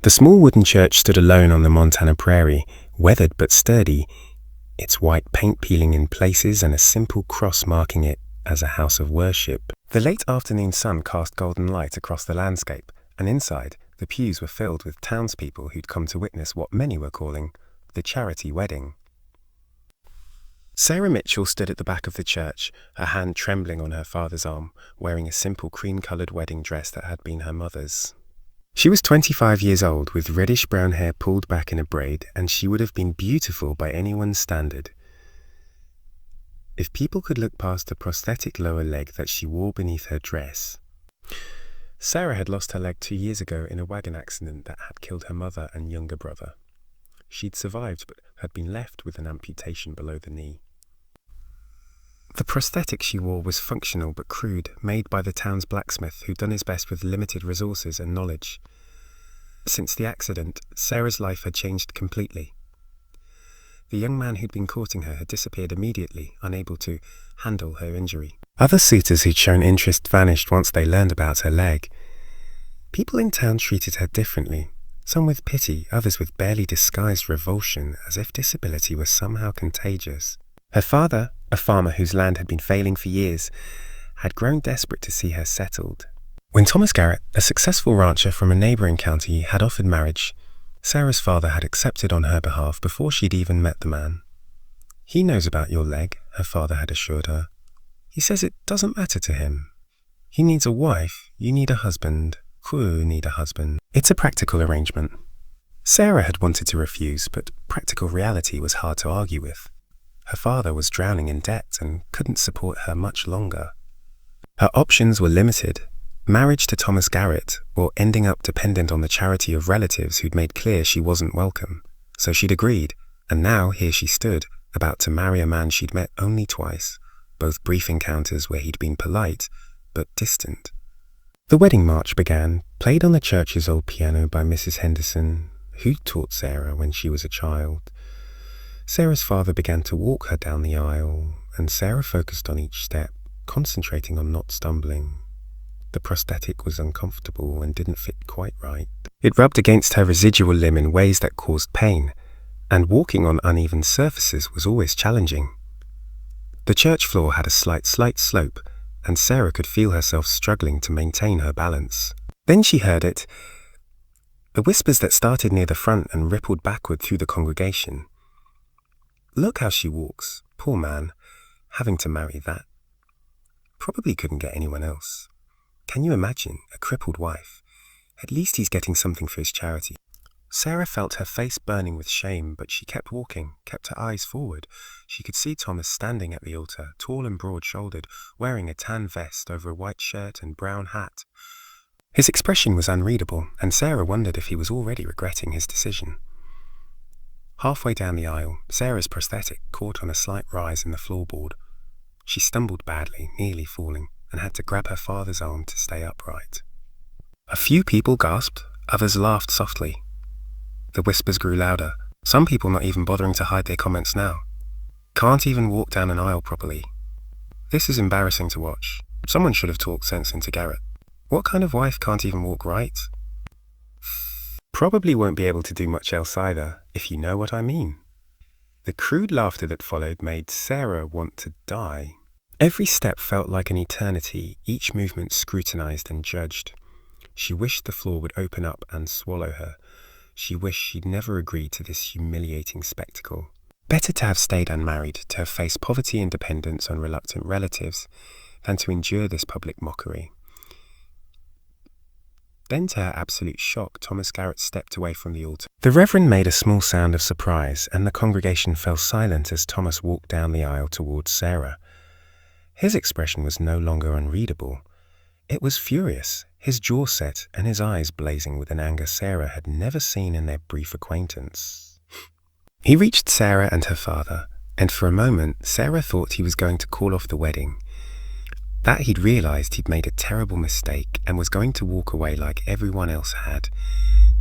The small wooden church stood alone on the Montana prairie, weathered but sturdy, its white paint peeling in places and a simple cross marking it as a house of worship. The late afternoon sun cast golden light across the landscape, and inside, the pews were filled with townspeople who'd come to witness what many were calling the charity wedding. Sarah Mitchell stood at the back of the church, her hand trembling on her father's arm, wearing a simple cream-coloured wedding dress that had been her mother's. She was 25 years old, with reddish-brown hair pulled back in a braid, and she would have been beautiful by anyone's standard, if people could look past the prosthetic lower leg that she wore beneath her dress. Sarah had lost her leg 2 years ago in a wagon accident that had killed her mother and younger brother. She'd survived, but had been left with an amputation below the knee. The prosthetic she wore was functional but crude, made by the town's blacksmith who'd done his best with limited resources and knowledge. Since the accident, Sarah's life had changed completely. The young man who'd been courting her had disappeared immediately, unable to handle her injury. Other suitors who'd shown interest vanished once they learned about her leg. People in town treated her differently, some with pity, others with barely disguised revulsion, as if disability was somehow contagious. Her father, a farmer whose land had been failing for years, had grown desperate to see her settled. When Thomas Garrett, a successful rancher from a neighbouring county, had offered marriage, Sarah's father had accepted on her behalf before she'd even met the man. "He knows about your leg," her father had assured her. "He says it doesn't matter to him. He needs a wife, you need a husband, you need a husband. It's a practical arrangement." Sarah had wanted to refuse, but practical reality was hard to argue with. Her father was drowning in debt and couldn't support her much longer. Her options were limited: marriage to Thomas Garrett, or ending up dependent on the charity of relatives who'd made clear she wasn't welcome. So she'd agreed, and now here she stood, about to marry a man she'd met only twice, both brief encounters where he'd been polite, but distant. The wedding march began, played on the church's old piano by Mrs. Henderson, who taught Sarah when she was a child. Sarah's father began to walk her down the aisle, and Sarah focused on each step, concentrating on not stumbling. The prosthetic was uncomfortable and didn't fit quite right. It rubbed against her residual limb in ways that caused pain, and walking on uneven surfaces was always challenging. The church floor had a slight slope, and Sarah could feel herself struggling to maintain her balance. Then she heard it, the whispers that started near the front and rippled backward through the congregation. "Look how she walks, poor man, having to marry that. Probably couldn't get anyone else. Can you imagine, a crippled wife? At least he's getting something for his charity." Sarah felt her face burning with shame, but she kept walking, kept her eyes forward. She could see Thomas standing at the altar, tall and broad-shouldered, wearing a tan vest over a white shirt and brown hat. His expression was unreadable, and Sarah wondered if he was already regretting his decision. Halfway down the aisle, Sarah's prosthetic caught on a slight rise in the floorboard. She stumbled badly, nearly falling, and had to grab her father's arm to stay upright. A few people gasped, others laughed softly. The whispers grew louder, some people not even bothering to hide their comments now. "Can't even walk down an aisle properly. This is embarrassing to watch. Someone should have talked sense into Garrett. What kind of wife can't even walk right? Probably won't be able to do much else either, if you know what I mean." The crude laughter that followed made Sarah want to die. Every step felt like an eternity, each movement scrutinized and judged. She wished the floor would open up and swallow her. She wished she'd never agreed to this humiliating spectacle. Better to have stayed unmarried, to have faced poverty and dependence on reluctant relatives, than to endure this public mockery. Then, to her absolute shock, Thomas Garrett stepped away from the altar. The Reverend made a small sound of surprise, and the congregation fell silent as Thomas walked down the aisle towards Sarah. His expression was no longer unreadable. It was furious, his jaw set and his eyes blazing with an anger Sarah had never seen in their brief acquaintance. He reached Sarah and her father, and for a moment Sarah thought he was going to call off the wedding. That he'd realized he'd made a terrible mistake and was going to walk away like everyone else had,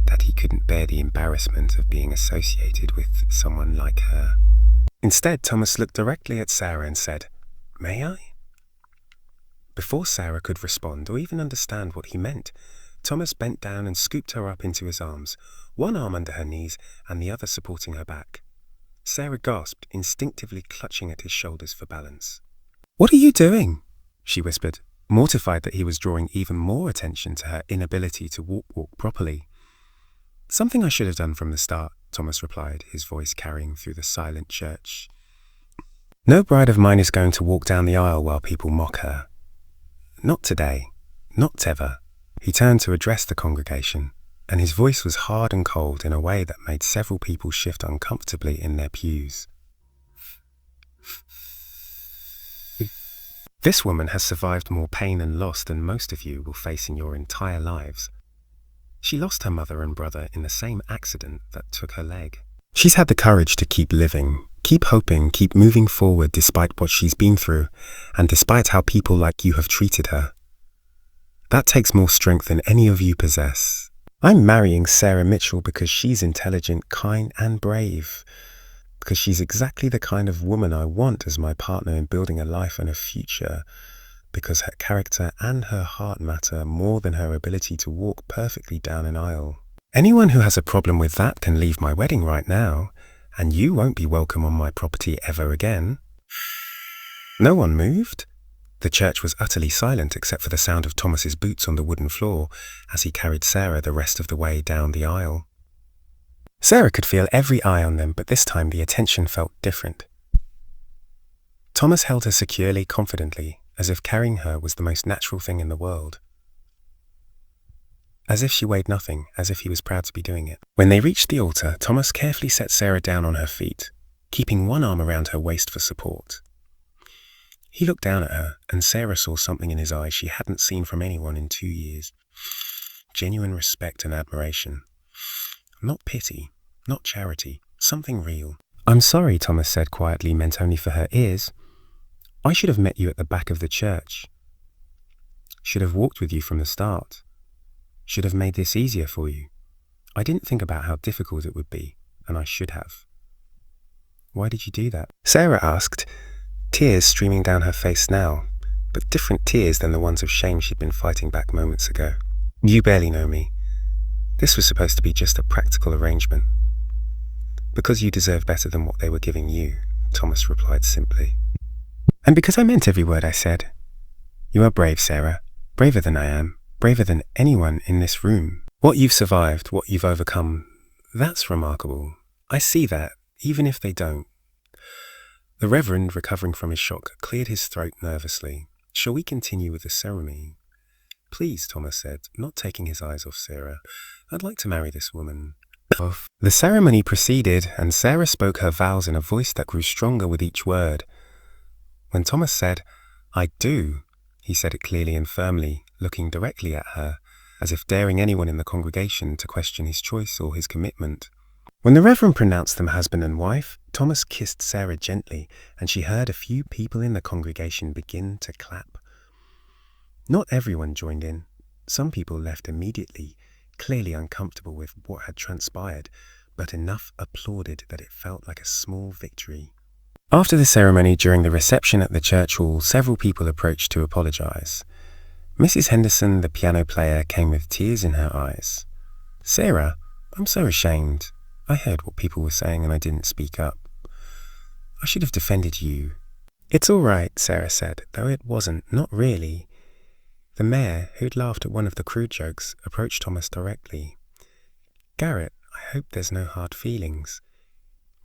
that he couldn't bear the embarrassment of being associated with someone like her. Instead, Thomas looked directly at Sarah and said, "May I?" Before Sarah could respond or even understand what he meant, Thomas bent down and scooped her up into his arms, one arm under her knees and the other supporting her back. Sarah gasped, instinctively clutching at his shoulders for balance. "What are you doing?" she whispered, mortified that he was drawing even more attention to her inability to walk properly. "Something I should have done from the start," Thomas replied, his voice carrying through the silent church. "No bride of mine is going to walk down the aisle while people mock her. Not today. Not ever." He turned to address the congregation, and his voice was hard and cold in a way that made several people shift uncomfortably in their pews. "This woman has survived more pain and loss than most of you will face in your entire lives. She lost her mother and brother in the same accident that took her leg. She's had the courage to keep living, keep hoping, keep moving forward despite what she's been through, and despite how people like you have treated her. That takes more strength than any of you possess. I'm marrying Sarah Mitchell because she's intelligent, kind, and brave. Because she's exactly the kind of woman I want as my partner in building a life and a future. Because her character and her heart matter more than her ability to walk perfectly down an aisle. Anyone who has a problem with that can leave my wedding right now, and you won't be welcome on my property ever again." No one moved. The church was utterly silent except for the sound of Thomas's boots on the wooden floor as he carried Sarah the rest of the way down the aisle. Sarah could feel every eye on them, but this time the attention felt different. Thomas held her securely, confidently, as if carrying her was the most natural thing in the world. As if she weighed nothing, as if he was proud to be doing it. When they reached the altar, Thomas carefully set Sarah down on her feet, keeping one arm around her waist for support. He looked down at her, and Sarah saw something in his eyes she hadn't seen from anyone in 2 years. Genuine respect and admiration. Not pity, not charity, something real. "I'm sorry," Thomas said quietly, meant only for her ears. "I should have met you at the back of the church. Should have walked with you from the start. Should have made this easier for you. I didn't think about how difficult it would be, and I should have." "Why did you do that?" Sarah asked, tears streaming down her face now, but different tears than the ones of shame she'd been fighting back moments ago. "You barely know me. This was supposed to be just a practical arrangement." "Because you deserve better than what they were giving you," Thomas replied simply. "And because I meant every word I said. You are brave, Sarah. Braver than I am. Braver than anyone in this room. What you've survived, what you've overcome, that's remarkable. I see that, even if they don't." The Reverend, recovering from his shock, cleared his throat nervously. "Shall we continue with the ceremony?" "Please," Thomas said, not taking his eyes off Sarah. "I'd like to marry this woman." The ceremony proceeded, and Sarah spoke her vows in a voice that grew stronger with each word. When Thomas said, "I do," he said it clearly and firmly, looking directly at her, as if daring anyone in the congregation to question his choice or his commitment. When the Reverend pronounced them husband and wife, Thomas kissed Sarah gently, and she heard a few people in the congregation begin to clap. Not everyone joined in. Some people left immediately, clearly uncomfortable with what had transpired, but enough applauded that it felt like a small victory. After the ceremony, during the reception at the church hall, several people approached to apologize. Mrs. Henderson, the piano player, came with tears in her eyes. "Sarah, I'm so ashamed. I heard what people were saying and I didn't speak up. I should have defended you." "It's all right," Sarah said, though it wasn't, not really. The mayor, who'd laughed at one of the crude jokes, approached Thomas directly. "Garrett, I hope there's no hard feelings.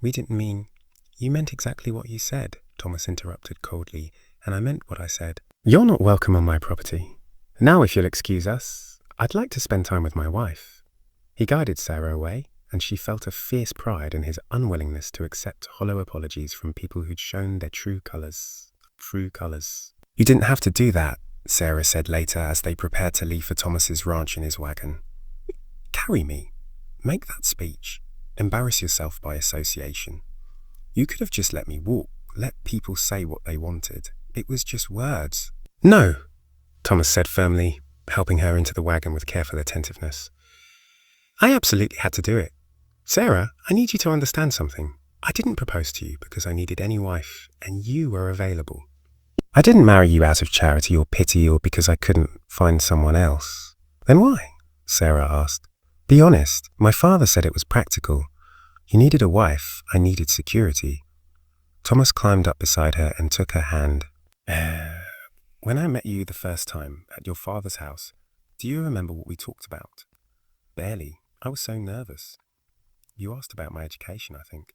We didn't mean—" "You meant exactly what you said," Thomas interrupted coldly, "and I meant what I said. You're not welcome on my property. Now, if you'll excuse us, I'd like to spend time with my wife." He guided Sarah away, and she felt a fierce pride in his unwillingness to accept hollow apologies from people who'd shown their true colours. "You didn't have to do that," Sarah said later as they prepared to leave for Thomas's ranch in his wagon. "Carry me. Make that speech. Embarrass yourself by association. You could have just let me walk, let people say what they wanted. It was just words." "No," Thomas said firmly, helping her into the wagon with careful attentiveness. "I absolutely had to do it. Sarah, I need you to understand something. I didn't propose to you because I needed any wife, and you were available. I didn't marry you out of charity or pity or because I couldn't find someone else. Then why? Sarah asked. Be honest, my father said it was practical. You needed a wife, I needed security. Thomas climbed up beside her and took her hand. When I met you the first time at your father's house, do you remember what we talked about? Barely. I was so nervous. You asked about my education, I think.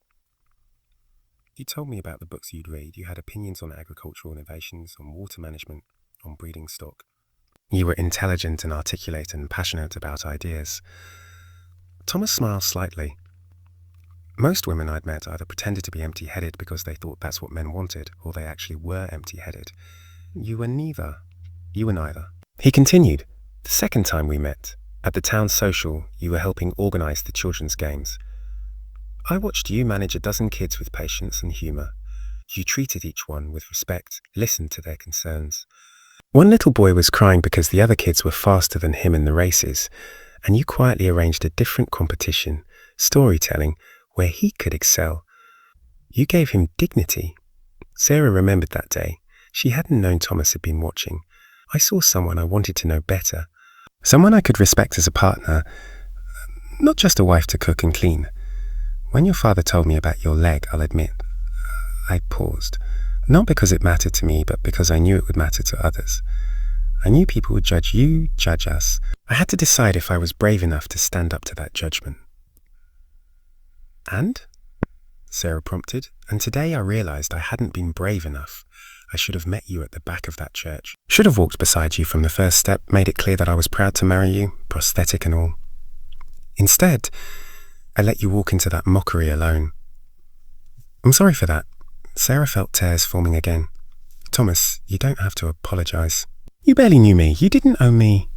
You told me about the books you'd read. You had opinions on agricultural innovations, on water management, on breeding stock. You were intelligent and articulate and passionate about ideas. Thomas smiled slightly. Most women I'd met either pretended to be empty-headed because they thought that's what men wanted, or they actually were empty-headed. You were neither. You were neither. He continued. The second time we met, at the town social, you were helping organize the children's games. I watched you manage a dozen kids with patience and humor. You treated each one with respect, listened to their concerns. One little boy was crying because the other kids were faster than him in the races, and you quietly arranged a different competition, storytelling, where he could excel. You gave him dignity. Sarah remembered that day. She hadn't known Thomas had been watching. I saw someone I wanted to know better. Someone I could respect as a partner, not just a wife to cook and clean. When your father told me about your leg, I'll admit, I paused. Not because it mattered to me, but because I knew it would matter to others. I knew people would judge you, judge us. I had to decide if I was brave enough to stand up to that judgment. And? Sarah prompted, and today I realized I hadn't been brave enough. I should have met you at the back of that church. Should have walked beside you from the first step, made it clear that I was proud to marry you, prosthetic and all. Instead, I let you walk into that mockery alone. I'm sorry for that. Sarah felt tears forming again. Thomas, you don't have to apologize. You barely knew me. You didn't owe me.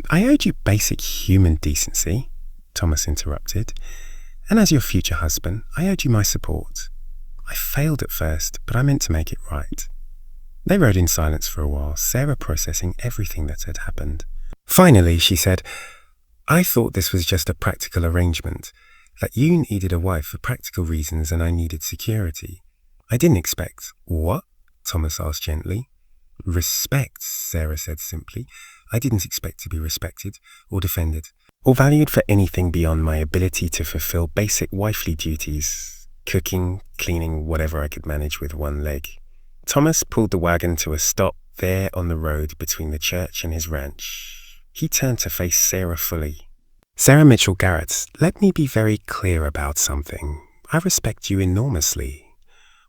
I owed you basic human decency, Thomas interrupted. And as your future husband, I owed you my support. I failed at first, but I meant to make it right. They rode in silence for a while, Sarah processing everything that had happened. Finally, she said, I thought this was just a practical arrangement, that you needed a wife for practical reasons and I needed security. I didn't expect. What? Thomas asked gently. Respect, Sarah said simply. I didn't expect to be respected or defended or valued for anything beyond my ability to fulfill basic wifely duties, cooking, cleaning, whatever I could manage with one leg. Thomas pulled the wagon to a stop there on the road between the church and his ranch. He turned to face Sarah fully. Sarah Mitchell Garrett, let me be very clear about something. I respect you enormously.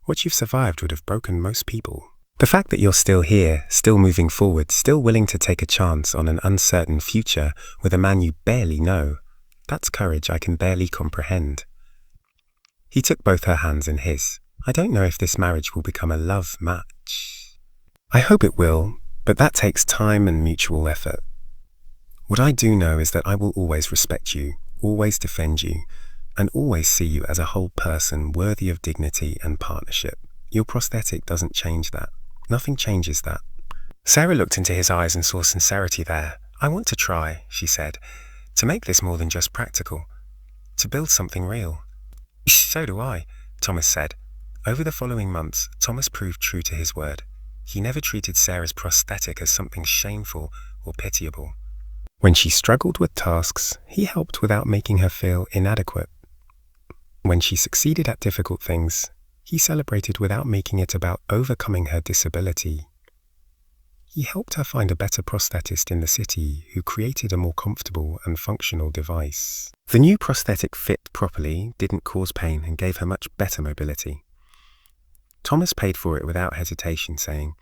What you've survived would have broken most people. The fact that you're still here, still moving forward, still willing to take a chance on an uncertain future with a man you barely know, that's courage I can barely comprehend. He took both her hands in his. I don't know if this marriage will become a love match. I hope it will, but that takes time and mutual effort. What I do know is that I will always respect you, always defend you, and always see you as a whole person worthy of dignity and partnership. Your prosthetic doesn't change that. Nothing changes that. Sarah looked into his eyes and saw sincerity there. I want to try, she said, to make this more than just practical, to build something real. So do I, Thomas said. Over the following months, Thomas proved true to his word. He never treated Sarah's prosthetic as something shameful or pitiable. When she struggled with tasks, he helped without making her feel inadequate. When she succeeded at difficult things, he celebrated without making it about overcoming her disability. He helped her find a better prosthetist in the city who created a more comfortable and functional device. The new prosthetic fit properly, didn't cause pain, and gave her much better mobility. Thomas paid for it without hesitation, saying,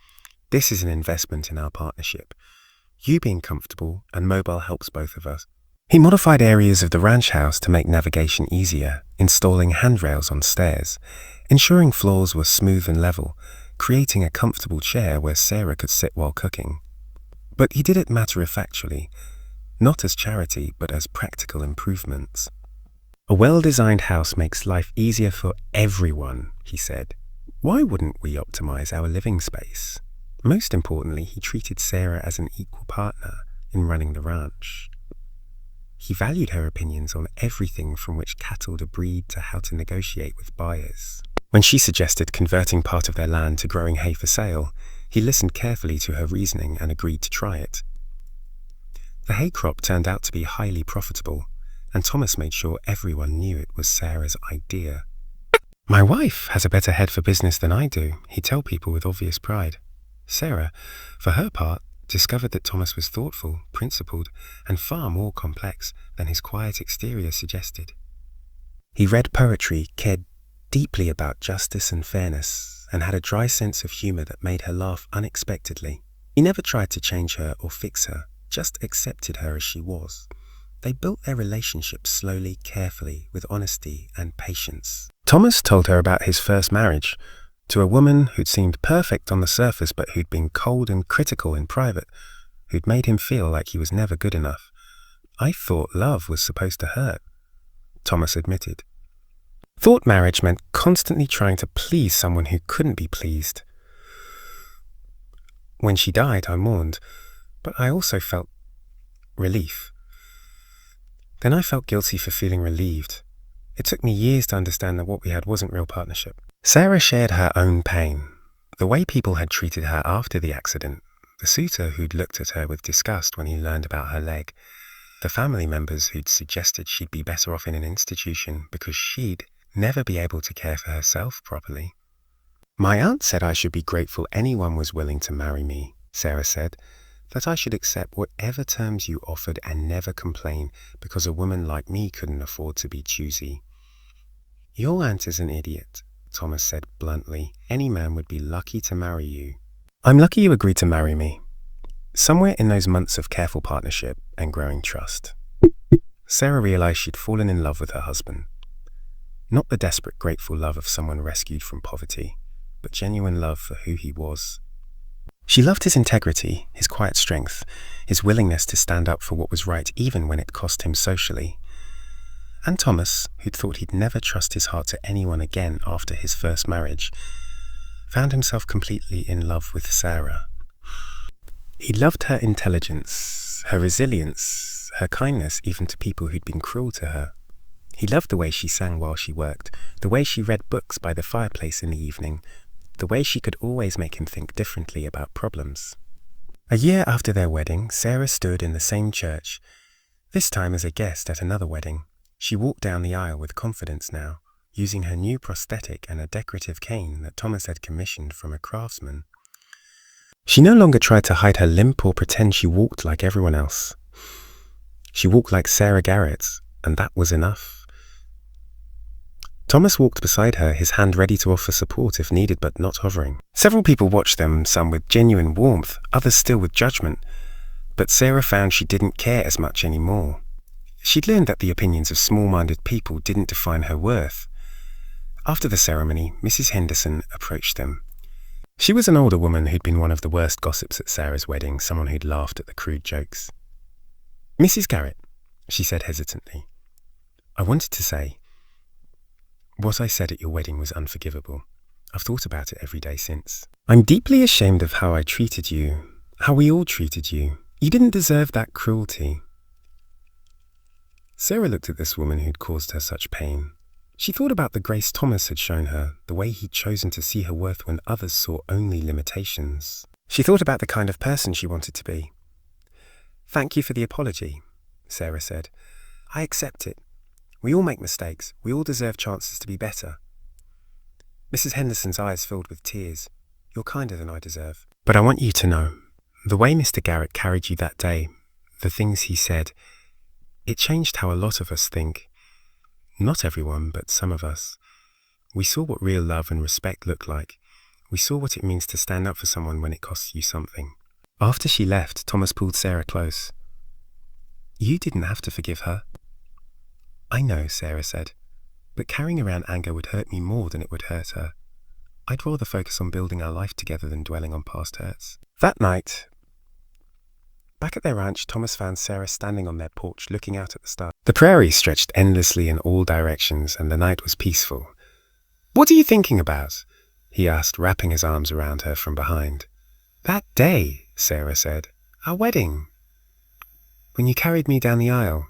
"This is an investment in our partnership. You being comfortable and mobile helps both of us." He modified areas of the ranch house to make navigation easier, installing handrails on stairs, ensuring floors were smooth and level, creating a comfortable chair where Sarah could sit while cooking. But he did it matter-of-factly, not as charity, but as practical improvements. A well-designed house makes life easier for everyone, he said. Why wouldn't we optimize our living space? Most importantly, he treated Sarah as an equal partner in running the ranch. He valued her opinions on everything from which cattle to breed to how to negotiate with buyers. When she suggested converting part of their land to growing hay for sale, he listened carefully to her reasoning and agreed to try it. The hay crop turned out to be highly profitable, and Thomas made sure everyone knew it was Sarah's idea. "My wife has a better head for business than I do," he'd tell people with obvious pride. Sarah, for her part, discovered that Thomas was thoughtful, principled, and far more complex than his quiet exterior suggested. He read poetry, cared deeply about justice and fairness, and had a dry sense of humor that made her laugh unexpectedly. He never tried to change her or fix her, just accepted her as she was. They built their relationship slowly, carefully, with honesty and patience. Thomas told her about his first marriage, to a woman who'd seemed perfect on the surface but who'd been cold and critical in private, who'd made him feel like he was never good enough. "I thought love was supposed to hurt," Thomas admitted. "Thought marriage meant constantly trying to please someone who couldn't be pleased. When she died, I mourned, but I also felt relief. Then I felt guilty for feeling relieved. It took me years to understand that what we had wasn't real partnership." Sarah shared her own pain, the way people had treated her after the accident, the suitor who'd looked at her with disgust when he learned about her leg, the family members who'd suggested she'd be better off in an institution because she'd never be able to care for herself properly. "My aunt said I should be grateful anyone was willing to marry me," Sarah said, "that I should accept whatever terms you offered and never complain because a woman like me couldn't afford to be choosy." "Your aunt is an idiot," Thomas said bluntly. "Any man would be lucky to marry you." "I'm lucky you agreed to marry me." Somewhere in those months of careful partnership and growing trust, Sarah realized she'd fallen in love with her husband. Not the desperate, grateful love of someone rescued from poverty, but genuine love for who he was. She loved his integrity, his quiet strength, his willingness to stand up for what was right even when it cost him socially. And Thomas, who'd thought he'd never trust his heart to anyone again after his first marriage, found himself completely in love with Sarah. He loved her intelligence, her resilience, her kindness even to people who'd been cruel to her. He loved the way she sang while she worked, the way she read books by the fireplace in the evening, the way she could always make him think differently about problems. A year after their wedding, Sarah stood in the same church, this time as a guest at another wedding. She walked down the aisle with confidence now, using her new prosthetic and a decorative cane that Thomas had commissioned from a craftsman. She no longer tried to hide her limp or pretend she walked like everyone else. She walked like Sarah Garrett, and that was enough. Thomas walked beside her, his hand ready to offer support if needed, but not hovering. Several people watched them, some with genuine warmth, others still with judgment. But Sarah found she didn't care as much anymore. She'd learned that the opinions of small-minded people didn't define her worth. After the ceremony, Mrs. Henderson approached them. She was an older woman who'd been one of the worst gossips at Sarah's wedding, someone who'd laughed at the crude jokes. "Mrs. Garrett," she said hesitantly, "I wanted to say, what I said at your wedding was unforgivable. I've thought about it every day since. I'm deeply ashamed of how I treated you, how we all treated you. You didn't deserve that cruelty." Sarah looked at this woman who'd caused her such pain. She thought about the grace Thomas had shown her, the way he'd chosen to see her worth when others saw only limitations. She thought about the kind of person she wanted to be. "Thank you for the apology," Sarah said. "I accept it. We all make mistakes. We all deserve chances to be better." Mrs. Henderson's eyes filled with tears. "You're kinder than I deserve. But I want you to know, the way Mr. Garrett carried you that day, the things he said, it changed how a lot of us think. Not everyone, but some of us. We saw what real love and respect look like. We saw what it means to stand up for someone when it costs you something." After she left, Thomas pulled Sarah close. "You didn't have to forgive her." "I know," Sarah said, "but carrying around anger would hurt me more than it would hurt her. I'd rather focus on building our life together than dwelling on past hurts." That night, back at their ranch, Thomas found Sarah standing on their porch looking out at the stars. The prairie stretched endlessly in all directions and the night was peaceful. "What are you thinking about?" he asked, wrapping his arms around her from behind. "That day," Sarah said. "Our wedding. When you carried me down the aisle.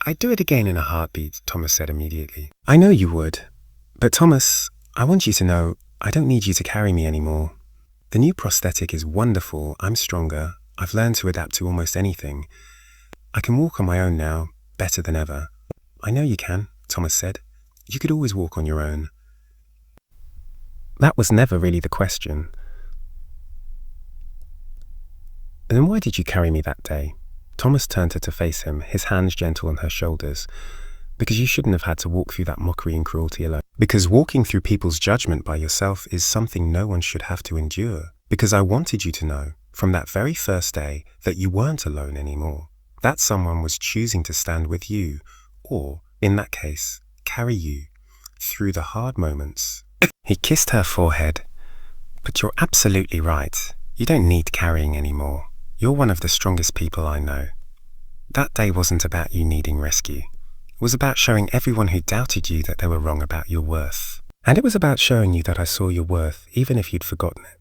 I'd do it again in a heartbeat," Thomas said immediately. "I know you would. But Thomas, I want you to know, I don't need you to carry me anymore. The new prosthetic is wonderful. I'm stronger. I've learned to adapt to almost anything. I can walk on my own now, better than ever. I know you can, Thomas said. You could always walk on your own. That was never really the question. Then why did you carry me that day? Thomas turned her to face him, his hands gentle on her shoulders. Because you shouldn't have had to walk through that mockery and cruelty alone. Because walking through people's judgment by yourself is something no one should have to endure. Because I wanted you to know, from that very first day, that you weren't alone anymore. That someone was choosing to stand with you, or, in that case, carry you through the hard moments. He kissed her forehead. But you're absolutely right. You don't need carrying anymore. You're one of the strongest people I know. That day wasn't about you needing rescue. It was about showing everyone who doubted you that they were wrong about your worth. And it was about showing you that I saw your worth, even if you'd forgotten it.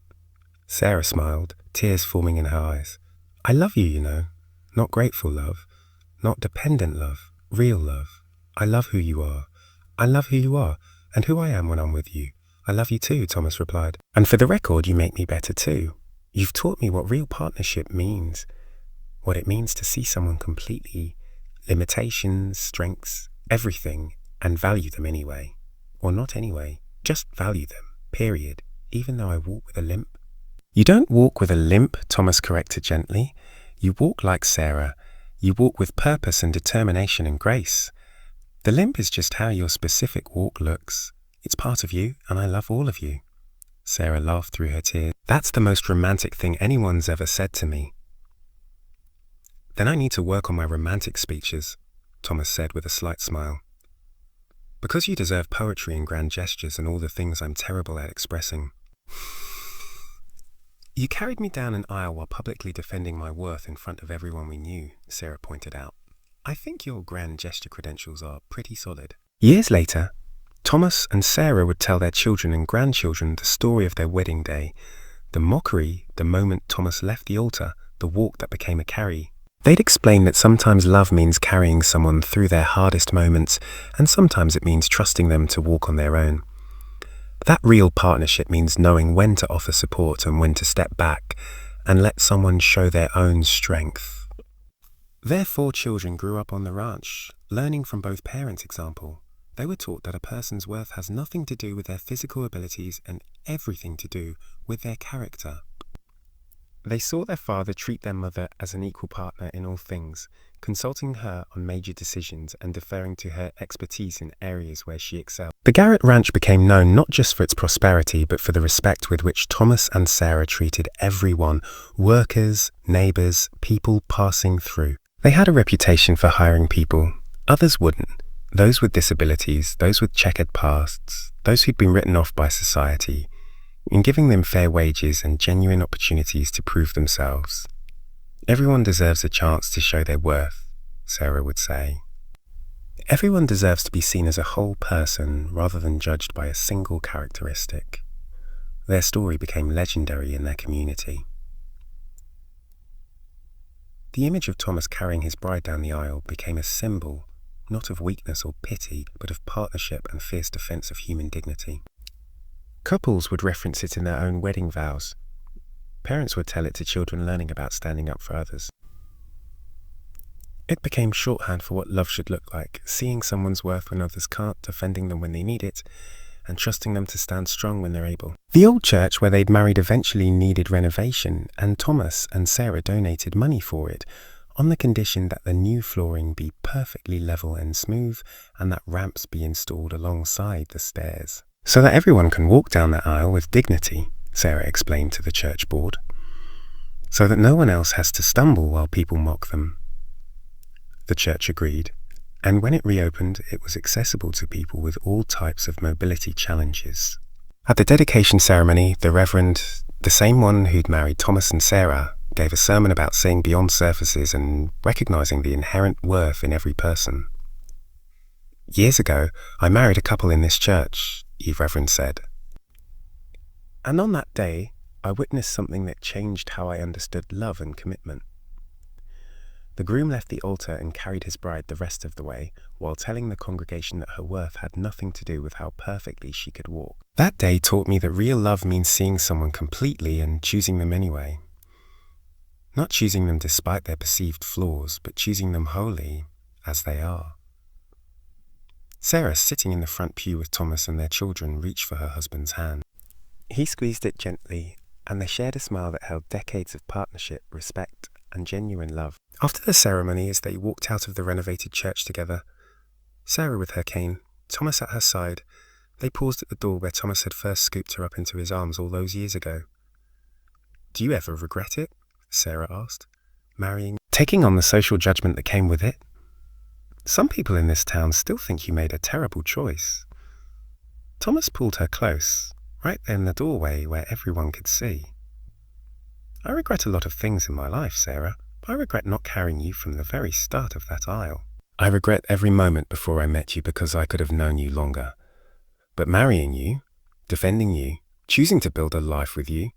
Sarah smiled, tears forming in her eyes. I love you, you know. Not grateful love. Not dependent love. Real love. I love who you are. I love who you are, and who I am when I'm with you. I love you too, Thomas replied. And for the record, you make me better too. You've taught me what real partnership means. What it means to see someone completely, limitations, strengths, everything, and value them anyway. Or not anyway, just value them, period, even though I walk with a limp. You don't walk with a limp, Thomas corrected gently. You walk like Sarah. You walk with purpose and determination and grace. The limp is just how your specific walk looks. It's part of you, and I love all of you. Sarah laughed through her tears. That's the most romantic thing anyone's ever said to me. Then I need to work on my romantic speeches, Thomas said with a slight smile. Because you deserve poetry and grand gestures and all the things I'm terrible at expressing. You carried me down an aisle while publicly defending my worth in front of everyone we knew, Sarah pointed out. I think your grand gesture credentials are pretty solid. Years later, Thomas and Sarah would tell their children and grandchildren the story of their wedding day, the mockery, the moment Thomas left the altar, the walk that became a carry. They'd explain that sometimes love means carrying someone through their hardest moments, and sometimes it means trusting them to walk on their own. That real partnership means knowing when to offer support and when to step back and let someone show their own strength. Their 4 children grew up on the ranch, learning from both parents' example. They were taught that a person's worth has nothing to do with their physical abilities and everything to do with their character. They saw their father treat their mother as an equal partner in all things, consulting her on major decisions and deferring to her expertise in areas where she excelled. The Garrett Ranch became known not just for its prosperity, but for the respect with which Thomas and Sarah treated everyone, workers, neighbors, people passing through. They had a reputation for hiring people. Others wouldn't. Those with disabilities, those with checkered pasts, those who'd been written off by society, in giving them fair wages and genuine opportunities to prove themselves. Everyone deserves a chance to show their worth, Sarah would say. Everyone deserves to be seen as a whole person rather than judged by a single characteristic. Their story became legendary in their community. The image of Thomas carrying his bride down the aisle became a symbol, not of weakness or pity, but of partnership and fierce defense of human dignity. Couples would reference it in their own wedding vows. Parents would tell it to children learning about standing up for others. It became shorthand for what love should look like, seeing someone's worth when others can't, defending them when they need it, and trusting them to stand strong when they're able. The old church where they'd married eventually needed renovation, and Thomas and Sarah donated money for it, on the condition that the new flooring be perfectly level and smooth, and that ramps be installed alongside the stairs. So that everyone can walk down that aisle with dignity, Sarah explained to the church board. So that no one else has to stumble while people mock them. The church agreed, and when it reopened, it was accessible to people with all types of mobility challenges. At the dedication ceremony, the Reverend, the same one who'd married Thomas and Sarah, gave a sermon about seeing beyond surfaces and recognizing the inherent worth in every person. Years ago, I married a couple in this church, the Reverend said. And on that day, I witnessed something that changed how I understood love and commitment. The groom left the altar and carried his bride the rest of the way, while telling the congregation that her worth had nothing to do with how perfectly she could walk. That day taught me that real love means seeing someone completely and choosing them anyway. Not choosing them despite their perceived flaws, but choosing them wholly as they are. Sarah, sitting in the front pew with Thomas and their children, reached for her husband's hand. He squeezed it gently, and they shared a smile that held decades of partnership, respect, and genuine love. After the ceremony, as they walked out of the renovated church together, Sarah with her cane, Thomas at her side, they paused at the door where Thomas had first scooped her up into his arms all those years ago. "Do you ever regret it?" Sarah asked. Taking on the social judgment that came with it? "Some people in this town still think you made a terrible choice." Thomas pulled her close, right there in the doorway where everyone could see. "I regret a lot of things in my life, Sarah. I regret not carrying you from the very start of that aisle. I regret every moment before I met you because I could have known you longer. But marrying you, defending you, choosing to build a life with you,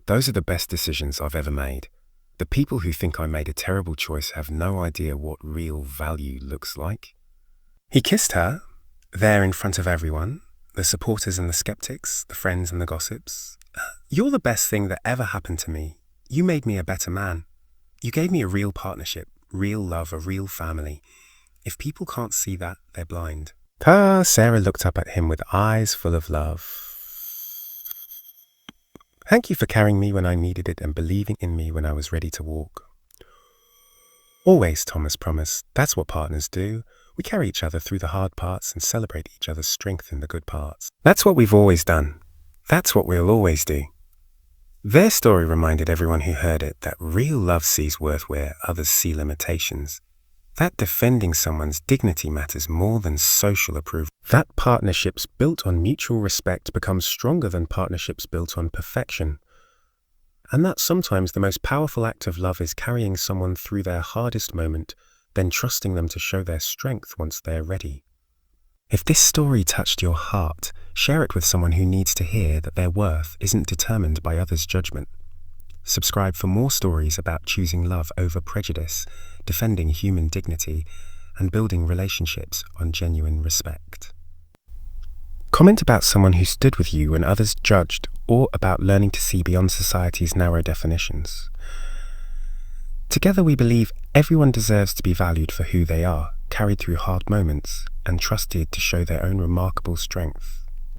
those are the best decisions I've ever made. The people who think I made a terrible choice have no idea what real value looks like." He kissed her, there in front of everyone, the supporters and the skeptics, the friends and the gossips. "You're the best thing that ever happened to me. You made me a better man. You gave me a real partnership, real love, a real family. If people can't see that, they're blind." Sarah looked up at him with eyes full of love. "Thank you for carrying me when I needed it and believing in me when I was ready to walk." "Always," Thomas promised. "That's what partners do. We carry each other through the hard parts and celebrate each other's strength in the good parts. That's what we've always done. That's what we'll always do." Their story reminded everyone who heard it that real love sees worth where others see limitations. That defending someone's dignity matters more than social approval. That partnerships built on mutual respect become stronger than partnerships built on perfection. And that sometimes the most powerful act of love is carrying someone through their hardest moment, then trusting them to show their strength once they're ready. If this story touched your heart, share it with someone who needs to hear that their worth isn't determined by others' judgment. Subscribe for more stories about choosing love over prejudice, defending human dignity, and building relationships on genuine respect. Comment about someone who stood with you when others judged, or about learning to see beyond society's narrow definitions. Together we believe everyone deserves to be valued for who they are, carried through hard moments, and trusted to show their own remarkable strength.